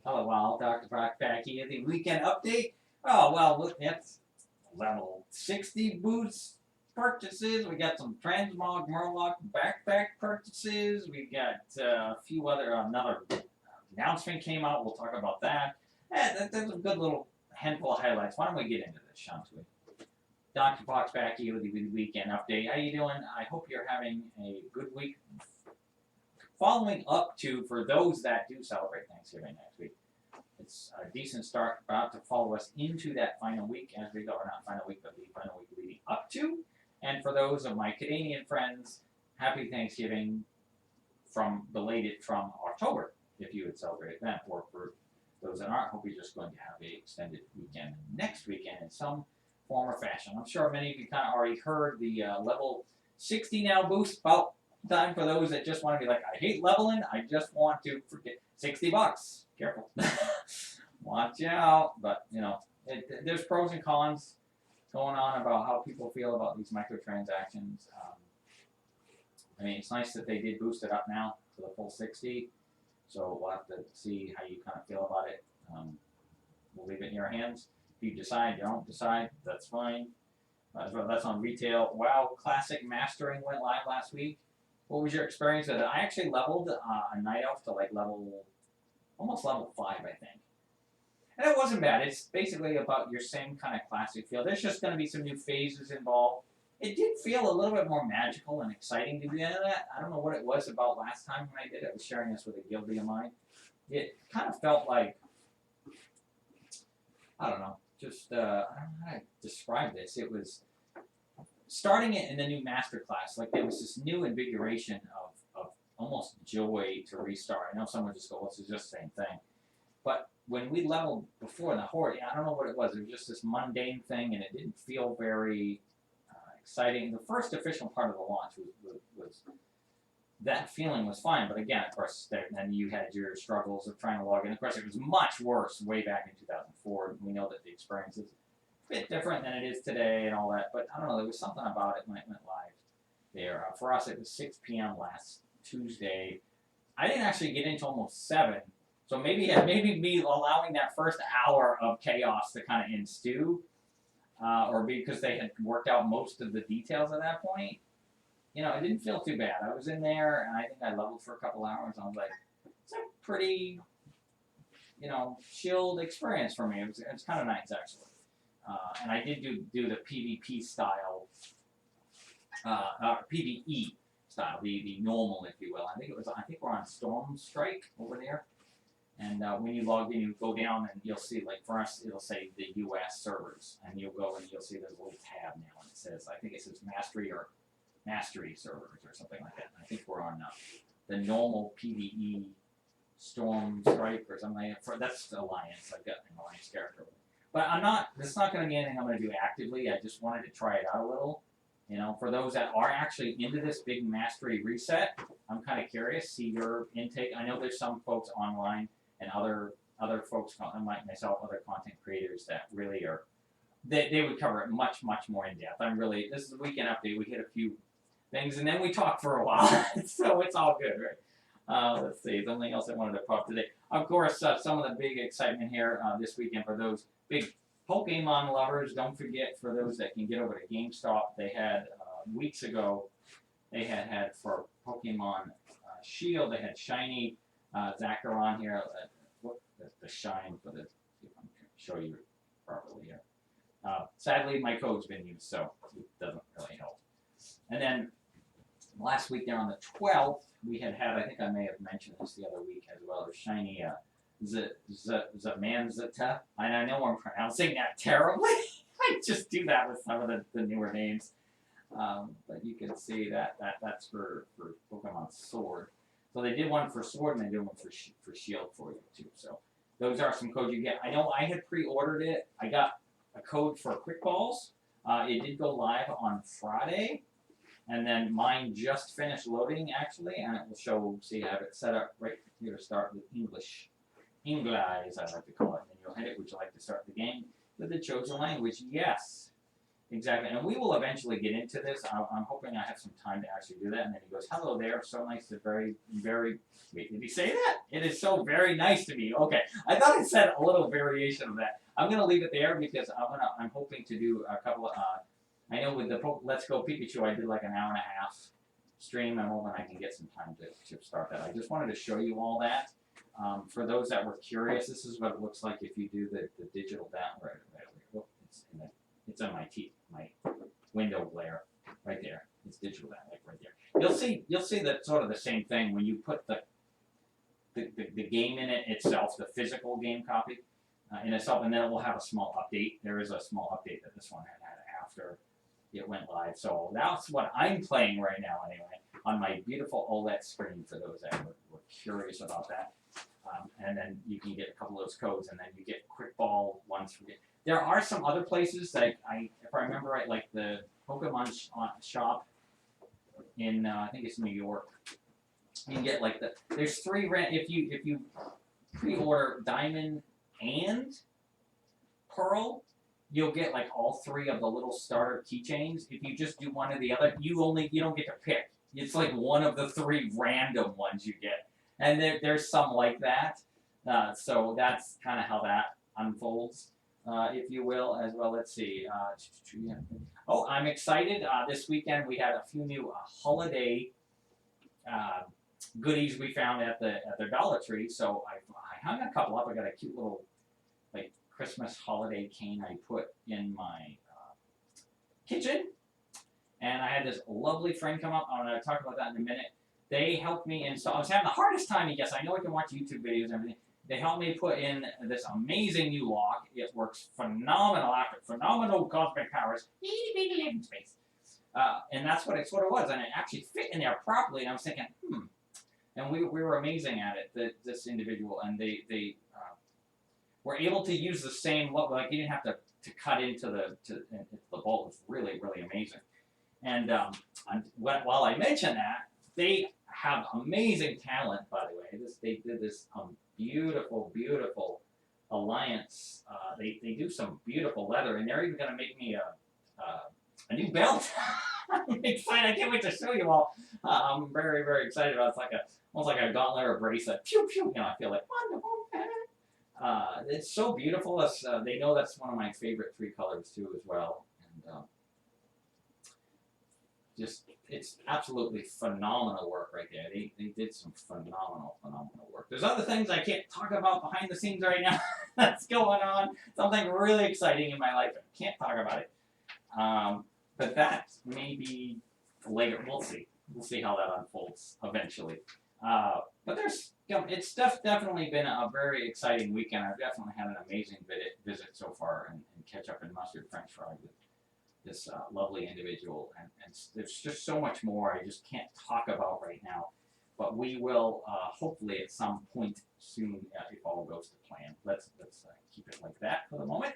Hello, well, Dr.Fox back here. The weekend update. Oh, well, look, that's level 60 boost purchases. We got some Transmog Murloc backpack purchases. We got a few other, another announcement came out. We'll talk about that. There's a good little handful of highlights. Why don't we get into this, shan't we? Dr. Fox back here with the weekend update. How you doing? I hope you're having a good week. Following up to, for those that do celebrate Thanksgiving next week, it's a decent start, about to follow us into that final week as we go, or not final week, but the final week leading up to. And for those of my Canadian friends, happy Thanksgiving belated from October, if you would celebrate that. Or for those that aren't, hope you're just going to have an extended weekend next weekend in some form or fashion. I'm sure many of you kind of already heard the level 60 now boost. Well, time for those that just want to be like, I hate leveling, I just want to forget $60. Careful. Watch out. But, you know, there's pros and cons going on about how people feel about these microtransactions. I mean, it's nice that they did boost it up now to the full 60. So we'll have to see how you kind of feel about it. We'll leave it in your hands. If you decide, you don't decide, that's fine. That's on retail. WoW Classic Mastering went live last week. What was your experience with it? I actually leveled a Night Elf to like almost level 5, I think. And it wasn't bad. It's basically about your same kind of classic feel. There's just going to be some new phases involved. It did feel a little bit more magical and exciting to be into that. I don't know what it was about last time when I did it. I was sharing this with a guildie of mine. It kind of felt like, I don't know, just, I don't know how to describe this. It was starting it in the new master class, like there was this new invigoration of almost joy to restart. I know someone just go, well, it's just the same thing. But when we leveled before in the Horde, I don't know what it was. It was just this mundane thing, and it didn't feel very exciting. The first official part of the launch was that feeling was fine. But again, of course, then you had your struggles of trying to log in. Of course, it was much worse way back in 2004. We know that the experience is a bit different than it is today and all that, but I don't know, there was something about it when it went live there. For us, it was 6 p.m. last Tuesday. I didn't actually get into almost 7, so maybe me allowing that first hour of chaos to kind of ensue, or because they had worked out most of the details at that point, you know, it didn't feel too bad. I was in there, and I think I leveled for a couple hours, and I was like, it's a pretty, you know, chilled experience for me. It was kind of nice, actually. And I did do the PvP style, PvE style, the normal, if you will. I think we're on Storm Strike over there. And when you log in, you go down and you'll see, like for us, it'll say the US servers. And you'll go and you'll see there's a little tab now, and it says, I think it says Mastery servers or something like that. And I think we're on the normal PvE Storm Strike or something like that. That's the Alliance. I've got an Alliance character. But it's not going to be anything I'm going to do actively. I just wanted to try it out a little. You know, for those that are actually into this big mastery reset, I'm kind of curious, see your intake. I know there's some folks online and other folks, like myself, other content creators that really are, they would cover it much, much more in depth. This is the weekend update. We hit a few things and then we talked for a while. So it's all good, right? Let's see, something else I wanted to pop today. Of course, some of the big excitement here this weekend for those big Pokemon lovers. Don't forget, for those that can get over to GameStop, they had weeks ago, they had for Pokemon Shield, they had shiny Zacharon here. The shine for the, see if I can show you properly here. Sadly, my code's been used, so it doesn't really help. And then last week there on the 12th, we had, I think I may have mentioned this the other week as well, a shiny Zamanzata. And I know I'm pronouncing that terribly. I just do that with some of the newer names. But you can see that's for Pokemon Sword. So they did one for Sword and they did one for Shield for you too. So those are some codes you get. I know I had pre-ordered it. I got a code for Quick Balls. It did go live on Friday. And then mine just finished loading, actually, and it will show, see, I have it set up right here to start with English, as I like to call it. And then you'll hit it, would you like to start the game with the chosen language? Yes. Exactly, and we will eventually get into this. I'm hoping I have some time to actually do that. And then he goes, "Hello there, so nice to very." Wait, did he say that? It is so very nice to me. Okay, I thought it said a little variation of that. I'm gonna leave it there because I'm hoping to do a couple of. I know with the Let's Go Pikachu, I did like an hour and a half stream. I'm hoping I can get some time to start that. I just wanted to show you all that. For those that were curious, this is what it looks like if you do the digital down. Right, it's on my window glare right there. It's digital down, like right there. You'll see that sort of the same thing when you put the game in it itself, the physical game copy in itself, and then it will have a small update. There is a small update that this one had after it went live. So that's what I'm playing right now anyway, on my beautiful OLED screen for those that were curious about that. And then you can get a couple of those codes, and then you get quick ball ones for it. There are some other places that if I remember right, like the Pokemon shop in I think it's New York. You can get like there's 3 if you pre-order Diamond and Pearl, you'll get like all 3 of the little starter keychains. If you just do one or the other, you don't get to pick. It's like one of the 3 random ones you get, and there's some like that. So that's kind of how that unfolds, if you will, as well. Let's see. Oh, I'm excited. This weekend we had a few new holiday goodies we found at the Dollar Tree. So I hung a couple up. I got a cute little like Christmas holiday cane I put in my kitchen, and I had this lovely friend come up. I'm going to talk about that in a minute. They helped me install. I was having the hardest time, I guess. I know I can watch YouTube videos and everything. They helped me put in this amazing new lock. It works phenomenal after phenomenal cosmic powers. Itty bitty living space. And that's what it sort of was, and it actually fit in there properly. And I was thinking, And we were amazing at it. This individual, and they were able to use the same look. Like you didn't have to cut into the bolt. It's really amazing. And while I mention that, they have amazing talent. By the way, they did this beautiful alliance. They do some beautiful leather, and they're even going to make me a new belt. I'm excited. I can't wait to show you all. I'm very excited about it. It's like almost like a gauntlet or a bracelet. Pew pew. I feel like wonderful. It's so beautiful. They know that's one of my favorite 3 colors too, as well. And it's absolutely phenomenal work right there. They did some phenomenal work. There's other things I can't talk about behind the scenes right now that's going on. Something really exciting in my life. I can't talk about it. But that may be later. We'll see. We'll see how that unfolds eventually. But it's definitely been a very exciting weekend. I've definitely had an amazing visit so far, and catch up in mustard French fry with this lovely individual. And there's just so much more I just can't talk about right now. But we will hopefully at some point soon, if all goes to plan. Let's keep it like that for the moment.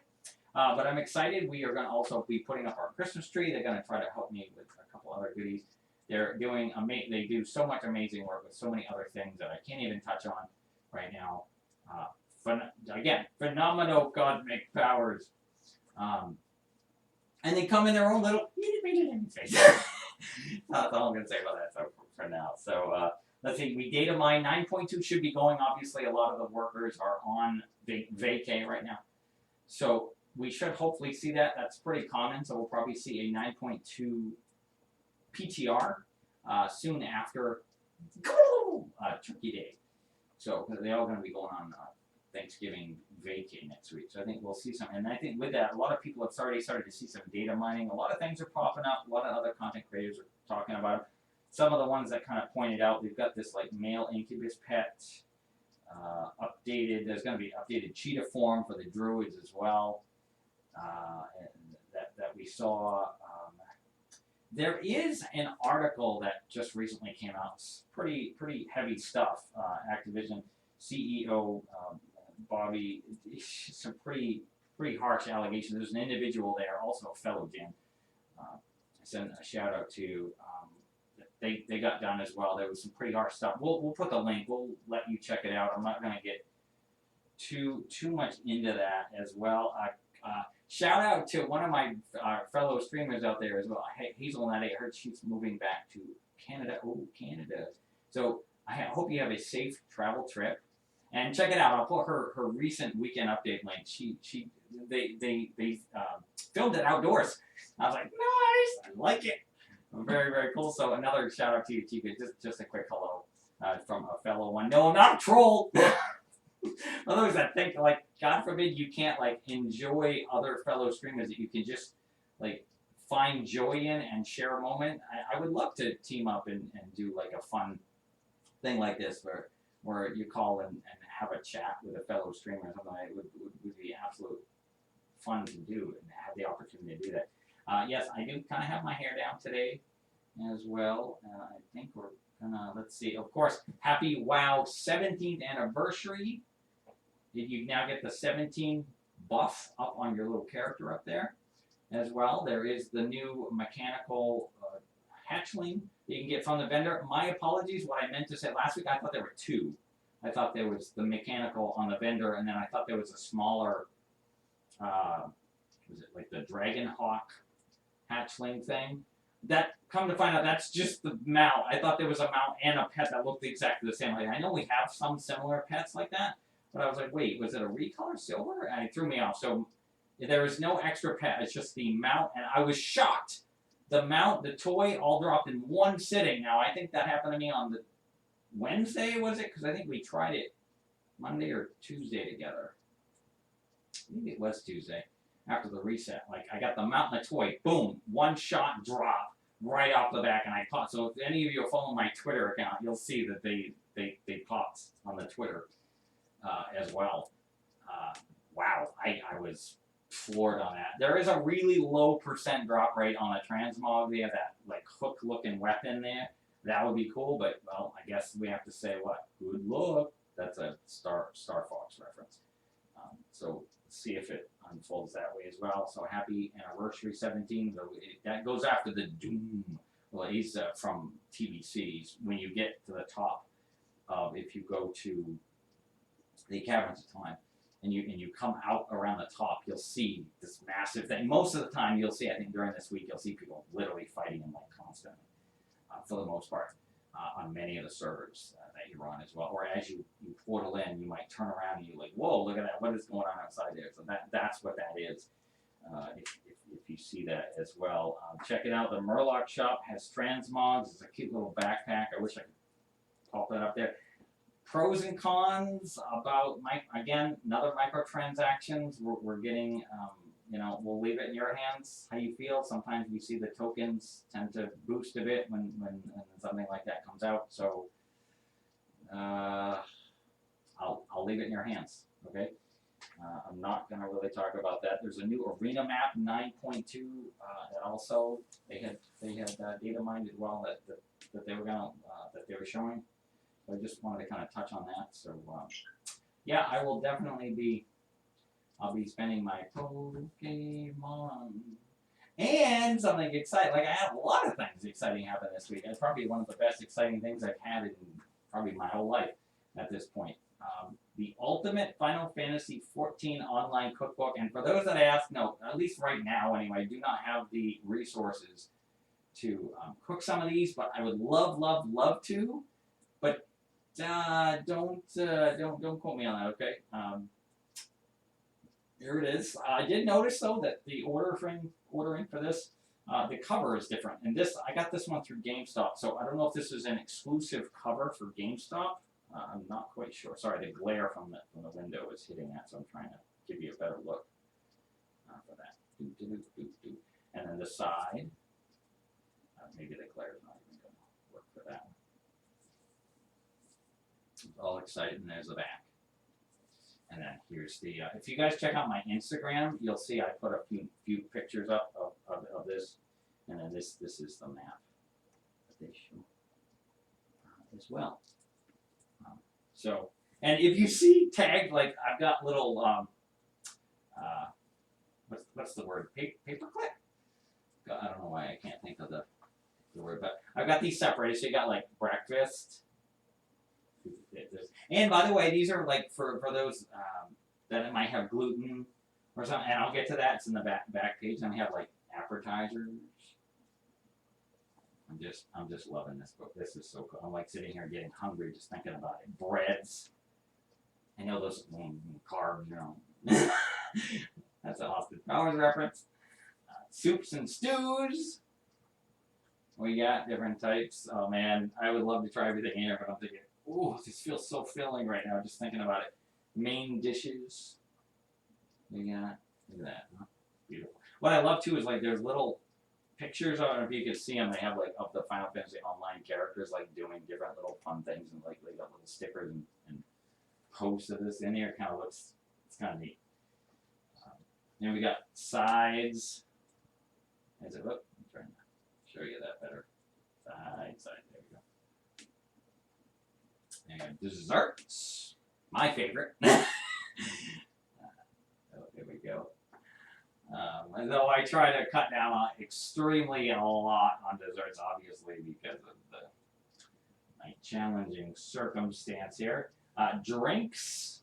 But I'm excited. We are going to also be putting up our Christmas tree. They're going to try to help me with a couple other goodies. They're doing they do so much amazing work with so many other things that I can't even touch on right now. Again, phenomenal cosmic powers. And they come in their own little face. That's all I'm going to say about that for now. So let's see. We data mine 9.2 should be going. Obviously, a lot of the workers are on vacay right now. So we should hopefully see that. That's pretty common. So we'll probably see a 9.2 PTR soon after Turkey Day. So they're all going to be going on Thanksgiving vacay next week. So I think we'll see some. And I think with that, a lot of people have already started to see some data mining. A lot of things are popping up. A lot of other content creators are talking about it. Some of the ones that kind of pointed out, we've got this like male incubus pet updated. There's going to be updated cheetah form for the druids as well. And that we saw. There is an article that just recently came out. It's pretty heavy stuff. Activision CEO Bobby, some pretty harsh allegations. There's an individual there, also a fellow Gen. I send a shout out to. They got done as well. There was some pretty harsh stuff. We'll put the link. We'll let you check it out. I'm not going to get too much into that as well. shout out to one of my fellow streamers out there as well. Hazelnutty, I heard she's moving back to Canada. Oh, Canada. So I hope you have a safe travel trip. And check it out. I'll put her recent weekend update link. They filmed it outdoors. I was like, nice. I like it. Very, very cool. So another shout out to you, Chica. Just a quick hello from a fellow one. No, not a troll. Otherwise, I think, like, God forbid you can't, like, enjoy other fellow streamers that you can just, like, find joy in and share a moment. I would love to team up and do, like, a fun thing like this where you call and have a chat with a fellow streamer or something. It would be absolute fun to do and have the opportunity to do that. Yes, I do kind of have my hair down today as well. I think we're gonna, let's see, of course, happy WoW 17th anniversary. Did you now get the 17 buff up on your little character up there as well? There is the new mechanical hatchling that you can get from the vendor. My apologies, what I meant to say last week, I thought there were two. I thought there was the mechanical on the vendor, and then I thought there was a smaller, was it like the Dragon Hawk hatchling thing? That, come to find out, that's just the mount. I thought there was a mount and a pet that looked exactly the same. Like, I know we have some similar pets like that, but I was like, wait, was it a recolor silver? And it threw me off. So there was no extra pet. It's just the mount, and I was shocked. The mount, the toy, all dropped in one sitting. Now, I think that happened to me on the Wednesday, was it? Because I think we tried it Monday or Tuesday together. Maybe it was Tuesday after the reset. Like, I got the mount and the toy, boom, one shot drop right off the back, and I caught. So if any of you are following my Twitter account, you'll see that they popped on the Twitter as well. Wow, I was floored on that. There is a really low % drop rate on a Transmog. They have that like hook-looking weapon there. That would be cool, but well, I guess we have to say what? Good luck. That's a Star Fox reference. So let's see if it unfolds that way as well. So happy anniversary 17. That goes after the Doom. Well, he's from TBCs. When you get to the top of, if you go to the Caverns of Time, and you come out around the top, you'll see this massive thing. Most of the time, you'll see, I think during this week, you'll see people literally fighting him like constantly, for the most part, on many of the servers that you're on as well. Or as you portal in, you might turn around and you're like, whoa, look at that, what is going on outside there? So that's what that is, if you see that as well. Check it out, the Murloc shop has Transmogs. It's a cute little backpack. I wish I could pop that up there. Pros and cons about, again, another microtransactions. We're getting, you know, we'll leave it in your hands how you feel. Sometimes we see the tokens tend to boost a bit when something like that comes out. So I'll leave it in your hands. Okay. I'm not going to really talk about that. There's a new arena map 9.2 that also they had data mined as well that they were showing. So I just wanted to kind of touch on that. So yeah, I will definitely be. I'll be spending my Pokémon and something exciting. Like I had a lot of things exciting happen this week. It's probably one of the best exciting things I've had in probably my whole life at this point. The Ultimate Final Fantasy 14 online cookbook. And for those that ask, no, at least right now anyway, I do not have the resources to cook some of these, but I would love to. But don't quote me on that, okay? Here it is. I did notice though that the ordering for this, the cover is different. And this, I got this one through GameStop, so I don't know if this is an exclusive cover for GameStop. I'm not quite sure. Sorry, the glare from the window is hitting that, so I'm trying to give you a better look for that. And then the side, maybe the glare is not even going to work for that one. All excited, and there's the back. And then here's the, if you guys check out my Instagram, you'll see I put a few pictures up of this. And then this is the map that they show as well. So, and if you see tagged, like I've got little, what's the word? Paperclip? I don't know why I can't think of the word, but I've got these separated. So you got like breakfast. And by the way, these are like for those that might have gluten or something. And I'll get to that. It's in the back page, and we have like appetizers. I'm just loving this book. This is so cool. I'm like sitting here getting hungry just thinking about it. Breads. I know those carbs, you know. That's an Austin Powers reference. Soups and stews. We got different types. Oh man, I would love to try everything here, but I'm thinking, ooh, this feels so filling right now just thinking about it. Main dishes. We got, look at that. Huh? Beautiful. What I love too is like there's little pictures. I don't know if you can see them. They have like of the Final Fantasy Online characters like doing different little fun things, and like they got little stickers and posts of this in here. Kind of looks, it's kind of neat. Then we got sides. Is it? Look, I'm trying to show you that better. Side. There we go. And desserts. My favorite. Oh, there we go. Though I try to cut down on extremely a lot on desserts, obviously, because of my challenging circumstance here. Drinks,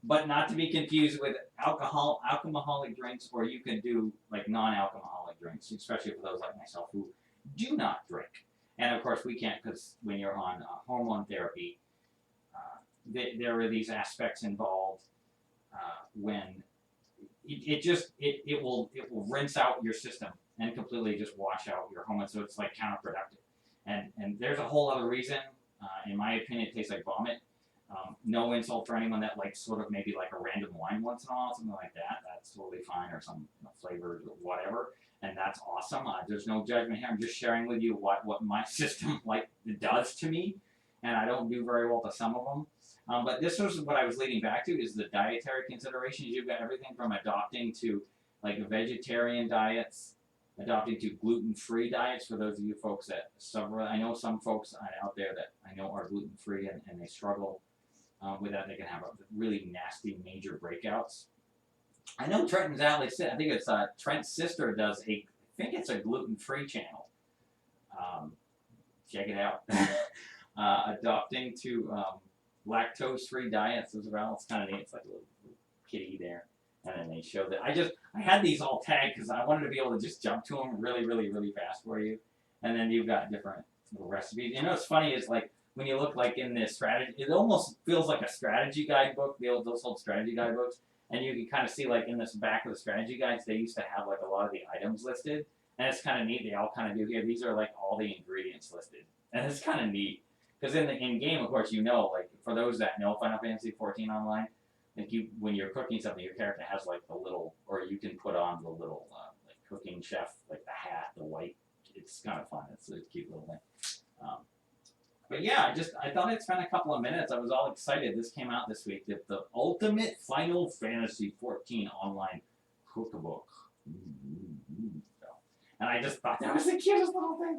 but not to be confused with alcoholic drinks, or you can do like non-alcoholic drinks, especially for those like myself who do not drink. And of course, we can't, because when you're on hormone therapy, there are these aspects involved when it will rinse out your system and completely just wash out your hormones, so it's like counterproductive. And there's a whole other reason. In my opinion, it tastes like vomit. No insult for anyone that likes sort of maybe like a random wine once in a while, something like that. That's totally fine, or some flavors or whatever, and that's awesome. There's no judgment here. I'm just sharing with you what my system like does to me, and I don't do very well to some of them. But this was what I was leading back to, is the dietary considerations. You've got everything from adopting to like vegetarian diets, adopting to gluten-free diets for those of you folks that suffer. I know some folks out there that I know are gluten-free and they struggle with that. They can have really nasty major breakouts. I know Trenton's Alley, I think it's Trent's sister does I think it's a gluten-free channel. Check it out. Adopting to lactose-free diets as well. It's kind of neat. It's like a little kitty there. And then they show that. I had these all tagged because I wanted to be able to just jump to them really, really, really fast for you. And then you've got different little recipes. You know what's funny is like when you look like in this strategy, it almost feels like a strategy guidebook, those old strategy guidebooks. And you can kind of see like in this back of the strategy guides, they used to have like a lot of the items listed. And it's kind of neat. They all kind of do here. These are like all the ingredients listed. And it's kind of neat. Because in game, of course, you know, like for those that know Final Fantasy 14 Online, like when you're cooking something, your character has like the little, or you can put on the little like cooking chef, like the hat, the white. It's kind of fun. It's a cute little thing. But yeah, I thought I'd spend a couple of minutes. I was all excited. This came out this week. The Ultimate Final Fantasy 14 Online Cookbook. And I just thought that was the cutest little thing.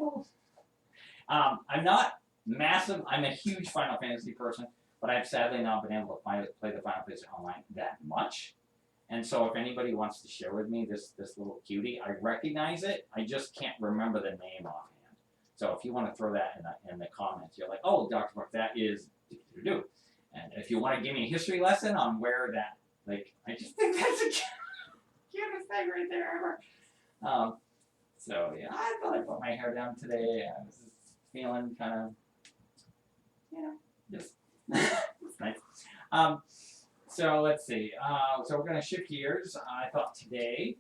I'm not massive. I'm a huge Final Fantasy person, but I've sadly not been able to play the Final Fantasy Online that much. And so if anybody wants to share with me this little cutie, I recognize it. I just can't remember the name offhand. So if you want to throw that in the comments, you're like, oh, Dr.Fox, that is do. And if you want to give me a history lesson on where that, like, I just think that's the cutest thing right there ever. So yeah, I thought I'd put my hair down today. I was just feeling kind of, just it's nice. So let's see. So we're gonna shift gears. I thought today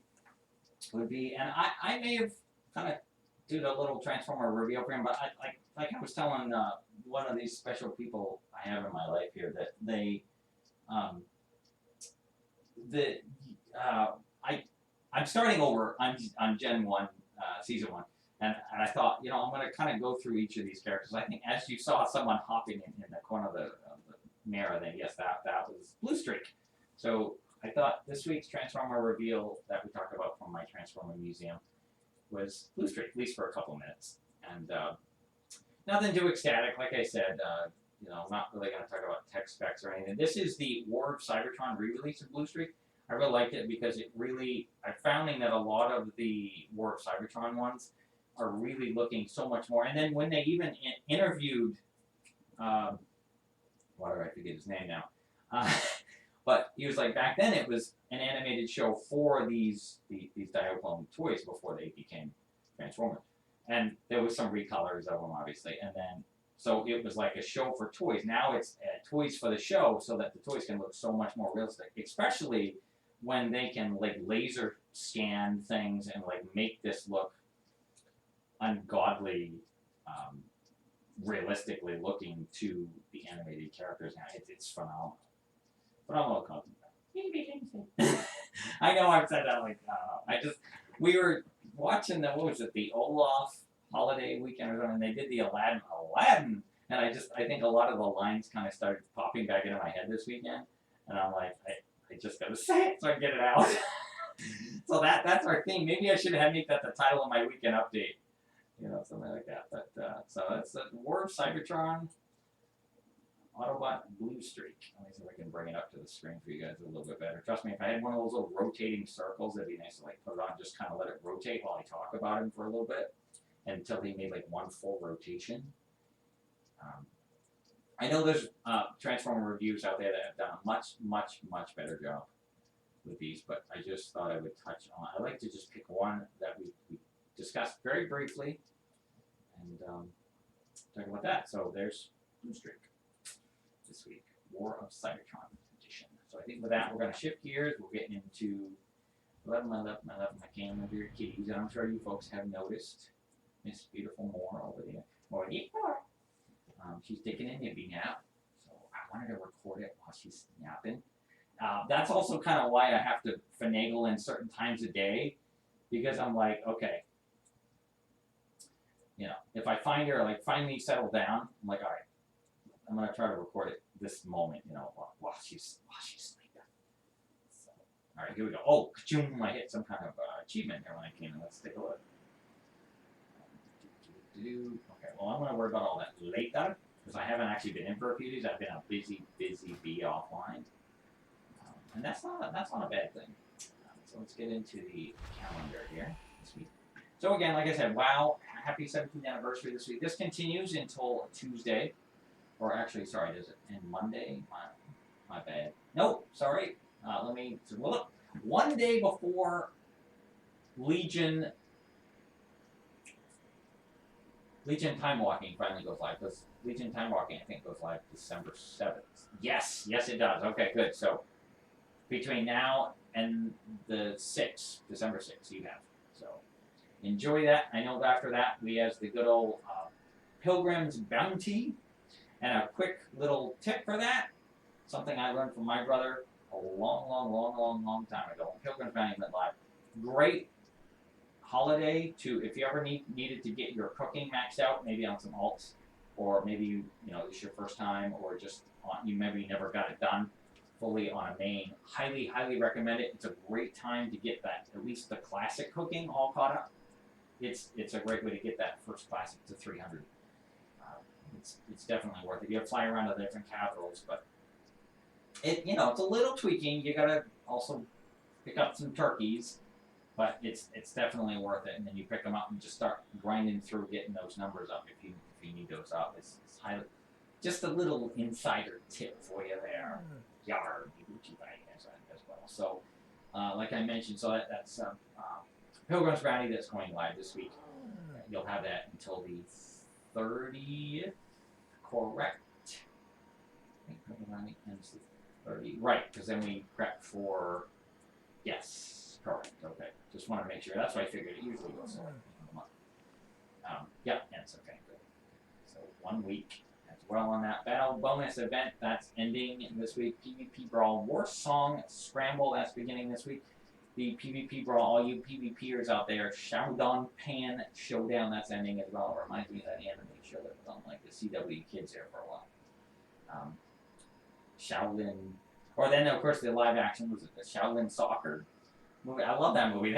would be, and I may have kind of did a little Transformer reveal for him, but like I was telling one of these special people I have in my life here that they, I'm starting over on Gen 1, Season 1. And I thought, I'm going to kind of go through each of these characters. I think as you saw someone hopping in the corner of the Mora, then yes, that was Bluestreak. So I thought this week's Transformer reveal that we talked about from my Transformer Museum was Bluestreak, at least for a couple minutes. And nothing too ecstatic. Like I said, I'm not really going to talk about tech specs or anything. This is the War of Cybertron re-release of Bluestreak. I really liked it because I'm finding that a lot of the War of Cybertron ones are really looking so much more. And then when they even interviewed, why do I forget his name now? But he was like, back then it was an animated show for these Dioclone toys before they became Transformers. And there was some recolors of them, obviously. And then, so it was like a show for toys. Now it's toys for the show so that the toys can look so much more realistic, especially when they can like laser scan things and like make this look ungodly, realistically looking to the animated characters now. It's phenomenal. Phenomenal content. I know I've said that like, we were watching the Olaf holiday weekend or something, and they did the Aladdin, and I think a lot of the lines kind of started popping back into my head this weekend, and I'm like, I just gotta say it so I can get it out. So that's our theme. Maybe I should have made that the title of my weekend update, something like that. But so that's the War of Cybertron, Autobot Bluestreak. Let me see if I can bring it up to the screen for you guys a little bit better. Trust me, if I had one of those little rotating circles, it'd be nice to like put it on, just kind of let it rotate while I talk about him for a little bit until he made like one full rotation. I know there's Transformer reviews out there that have done a much, much, much better job with these, but I just thought I would touch on. I like to just pick one that we discussed very briefly and talk about that. So there's Bluestreak this week, War of Cybertron edition. So I think with that, we're going to shift gears. We'll get into 11 my game of your kitties, and I'm sure you folks have noticed Miss Beautiful Mora over there. MoraTheExplorer. She's taking a nippy nap, so I wanted to record it while she's napping. That's also kind of why I have to finagle in certain times a day, because I'm like, okay, if I find her, like, finally settled down, I'm like, all right, I'm gonna try to record it this moment, while she's sleeping. So, all right, here we go. Oh, I hit some kind of achievement here when I came in. Let's take a look. Okay, well, I'm gonna worry about all that later because I haven't actually been in for a few days. I've been a busy bee offline, and that's not a bad thing. So let's get into the calendar here this week. So again, like I said, wow, happy 17th anniversary this week. This continues until Tuesday. Or actually, sorry, does it end Monday? My bad. Nope, sorry. Look. One day before Legion Time Walking finally goes live, because Legion Time Walking, I think, goes live December 7th. Yes, it does. Okay, good. So between now and the 6th, December 6th, you have. So enjoy that. I know after that, we have the good old Pilgrims bounty. And a quick little tip for that, something I learned from my brother a long time ago. When Pilgrims Bounty went live. Great holiday if you ever needed to get your cooking maxed out, maybe on some alts, or maybe it's your first time, or just you never got it done fully on a main. Highly recommend it. It's a great time to get that, at least the classic cooking all caught up. It's a great way to get that first classic to 300. It's definitely worth it. You have to fly around to the different capitals, but it's a little tweaking. You gotta also pick up some turkeys, but it's definitely worth it. And then you pick them up and just start grinding through getting those numbers up if you need those up. It's highly, just a little insider tip for you there. Yar, as well. So, like I mentioned, so that's Pilgrim's Bounty that's going live this week. You'll have that until the 30th. Correct. I think Pilgrim's ends the 30th. Right, because then we prep for. Yes, correct. Okay, just want to make sure. That's what I figured. It usually goes a month. Yeah, it's okay. Good. So 1 week as well on that battle bonus event that's ending this week. PvP Brawl War Song Scramble that's beginning this week. The PvP Brawl, all you PvPers out there, Shaodan Pan Showdown, that's ending as well. It reminds me of that anime show that was on like the CW Kids there for a while. Shaolin, or then of course the live action was the Shaolin Soccer movie. I love that movie.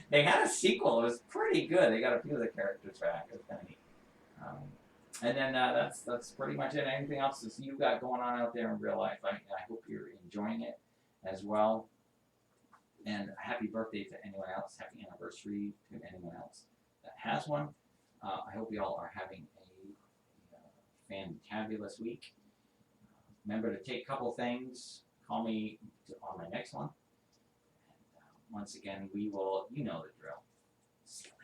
They had a sequel. It was pretty good. They got a few of the characters back. It was kind of neat. And then that's pretty much it. Anything else that you got going on out there in real life? I hope you're enjoying it as well. And happy birthday to anyone else. Happy anniversary to anyone else that has one. I hope you all are having a fantabulous week. Remember to take a couple things. Call me on my next one. And once again, we will, you know the drill. See you later.